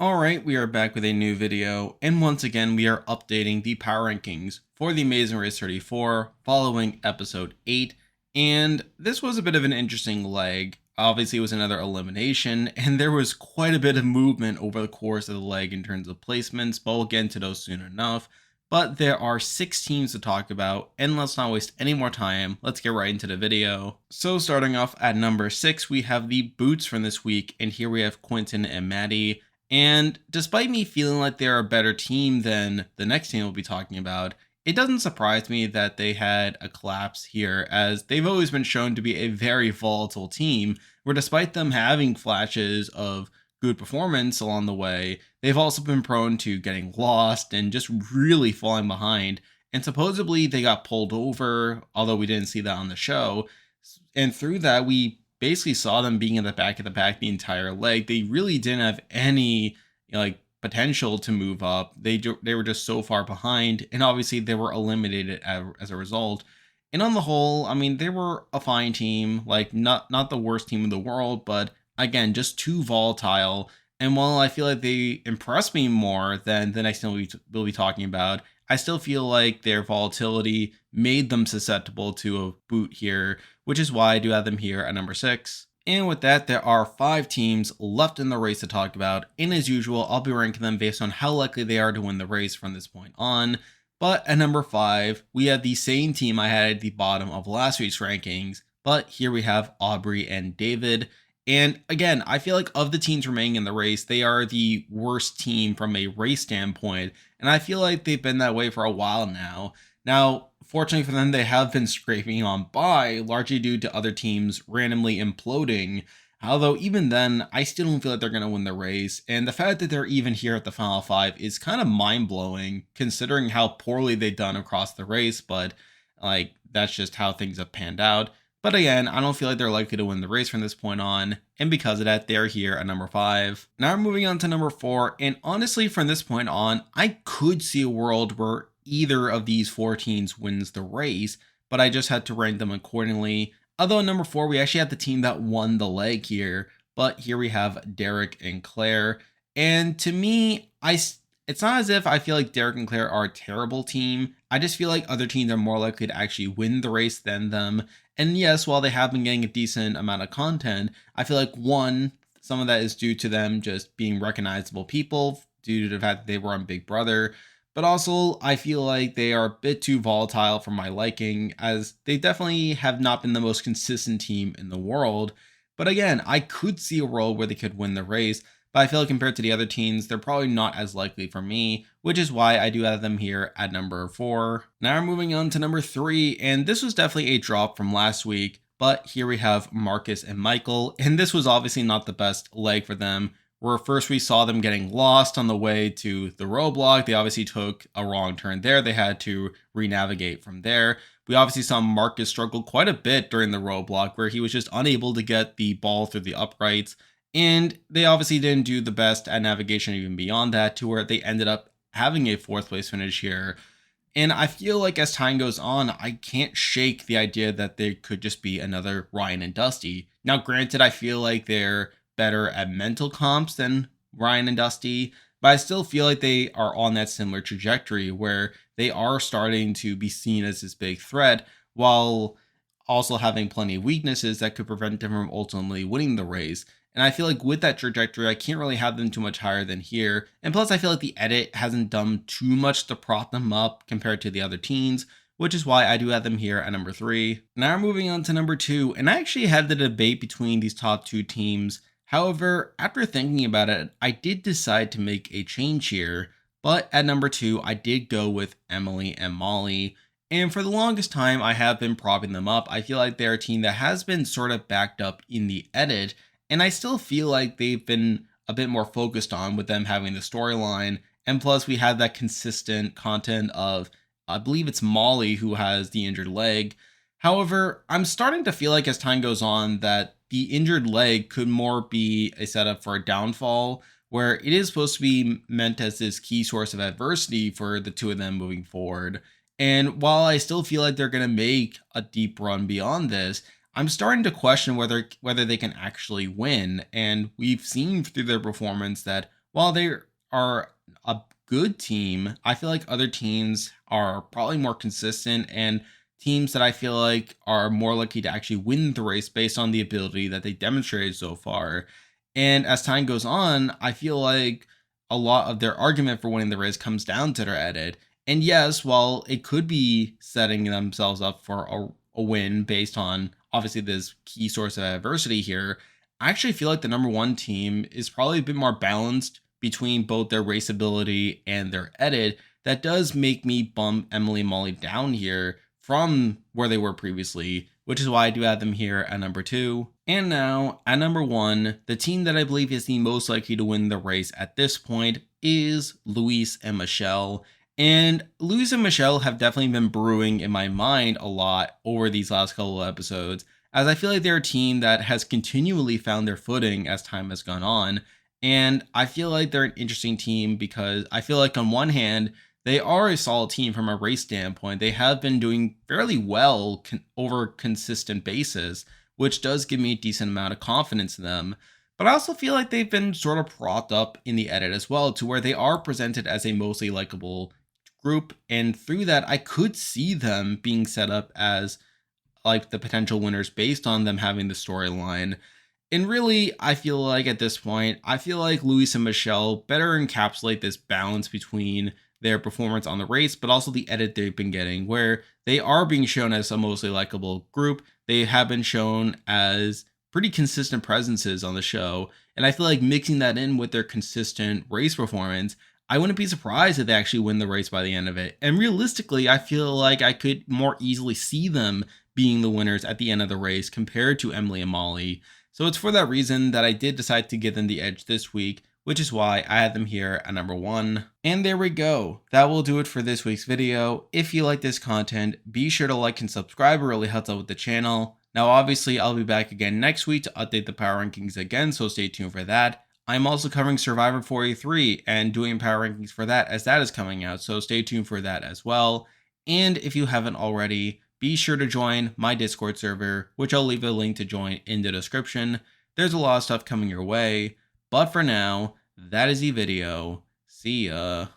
Alright, we are back with a new video, and once again we are updating the power rankings for the Amazing Race 34 following episode 8, and this was a bit of an interesting leg. Obviously it was another elimination, and there was quite a bit of movement over the course of the leg in terms of placements, but we'll get into those soon enough. But there are 6 teams to talk about, and let's not waste any more time, let's get right into the video. So starting off at number 6, we have the boots from this week, and here we have Quinton and Mattie. And despite me feeling like they're a better team than the next team we'll be talking about, it doesn't surprise me that they had a collapse here, as they've always been shown to be a very volatile team, where despite them having flashes of good performance along the way, they've also been prone to getting lost and just really falling behind. And supposedly they got pulled over, although we didn't see that on the show. And through that, we basically saw them being in the back of the pack the entire leg. They really didn't have any potential to move up. They were just so far behind, and obviously they were eliminated as a result. And on the whole, I mean, they were a fine team, like not the worst team in the world, but again, just too volatile. And while I feel like they impressed me more than the next thing we'll be talking about, I still feel like their volatility made them susceptible to a boot here, which is why I do have them here at number 6. And with that, there are 5 teams left in the race to talk about, and as usual, I'll be ranking them based on how likely they are to win the race from this point on. But at number 5, we have the same team I had at the bottom of last week's rankings, but here we have Aubrey and David. And again, I feel like of the teams remaining in the race, they are the worst team from a race standpoint, and I feel like they've been that way for a while now. Now, fortunately for them, they have been scraping on by, largely due to other teams randomly imploding. Although even then, I still don't feel like they're going to win the race, and the fact that they're even here at the final 5 is kind of mind-blowing, considering how poorly they've done across the race, but that's just how things have panned out. But again, I don't feel like they're likely to win the race from this point on, and because of that, they're here at number 5. Now we're moving on to number 4, and honestly, from this point on, I could see a world where either of these 4 teams wins the race, but I just had to rank them accordingly. Although at number 4, we actually have the team that won the leg here, but here we have Derek and Claire, and to me, it's not as if I feel like Derek and Claire are a terrible team. I just feel like other teams are more likely to actually win the race than them. And yes, while they have been getting a decent amount of content, I feel like some of that is due to them just being recognizable people due to the fact that they were on Big Brother. But also, I feel like they are a bit too volatile for my liking, as they definitely have not been the most consistent team in the world. But again, I could see a world where they could win the race, but I feel like compared to the other teams, they're probably not as likely for me, which is why I do have them here at number 4. Now we're moving on to number 3, and this was definitely a drop from last week, but here we have Marcus and Michael, and this was obviously not the best leg for them, where first we saw them getting lost on the way to the roadblock. They obviously took a wrong turn there. They had to re-navigate from there. We obviously saw Marcus struggle quite a bit during the roadblock, where he was just unable to get the ball through the uprights. And they obviously didn't do the best at navigation even beyond that, to where they ended up having a 4th place finish here. And I feel like as time goes on, I can't shake the idea that they could just be another Ryan and Dusty. Now, granted, I feel like they're better at mental comps than Ryan and Dusty, but I still feel like they are on that similar trajectory where they are starting to be seen as this big threat, while also having plenty of weaknesses that could prevent them from ultimately winning the race. And I feel like with that trajectory, I can't really have them too much higher than here. And plus, I feel like the edit hasn't done too much to prop them up compared to the other teams, which is why I do have them here at number 3. Now we're moving on to number 2, and I actually had the debate between these top 2 teams. However, after thinking about it, I did decide to make a change here. But at number 2, I did go with Emily and Molly. And for the longest time, I have been propping them up. I feel like they're a team that has been sort of backed up in the edit, and I still feel like they've been a bit more focused on with them having the storyline. And plus, we have that consistent content of, I believe it's Molly who has the injured leg. However, I'm starting to feel like as time goes on that the injured leg could more be a setup for a downfall, where it is supposed to be meant as this key source of adversity for the two of them moving forward. And while I still feel like they're going to make a deep run beyond this, I'm starting to question whether they can actually win. And we've seen through their performance that while they are a good team, I feel like other teams are probably more consistent and teams that I feel like are more likely to actually win the race based on the ability that they demonstrated so far. And as time goes on, I feel like a lot of their argument for winning the race comes down to their edit. And yes, while it could be setting themselves up for a win based on obviously this key source of adversity here, I actually feel like the number one team is probably a bit more balanced between both their race ability and their edit. That does make me bump Emily and Molly down here from where they were previously, which is why I do have them here at number 2. And now, at number 1, the team that I believe is the most likely to win the race at this point is Luis and Michelle. And Luis and Michelle have definitely been brewing in my mind a lot over these last couple of episodes, as I feel like they're a team that has continually found their footing as time has gone on. And I feel like they're an interesting team because I feel like on one hand, they are a solid team from a race standpoint. They have been doing fairly well over a consistent basis, which does give me a decent amount of confidence in them. But I also feel like they've been sort of propped up in the edit as well, to where they are presented as a mostly likable group. And through that, I could see them being set up as like the potential winners based on them having the storyline. And really, I feel like at this point, I feel like Luis and Michelle better encapsulate this balance between their performance on the race, but also the edit they've been getting, where they are being shown as a mostly likable group. They have been shown as pretty consistent presences on the show. And I feel like mixing that in with their consistent race performance, I wouldn't be surprised if they actually win the race by the end of it. And realistically, I feel like I could more easily see them being the winners at the end of the race compared to Emily and Molly. So it's for that reason that I did decide to give them the edge this week, which is why I had them here at number 1. And there we go. That will do it for this week's video. If you like this content, be sure to like and subscribe. It really helps out with the channel. Now, obviously, I'll be back again next week to update the power rankings again, so stay tuned for that. I'm also covering Survivor 43 and doing power rankings for that as that is coming out, so stay tuned for that as well. And if you haven't already, be sure to join my Discord server, which I'll leave a link to join in the description. There's a lot of stuff coming your way, but for now, that is the video. See ya.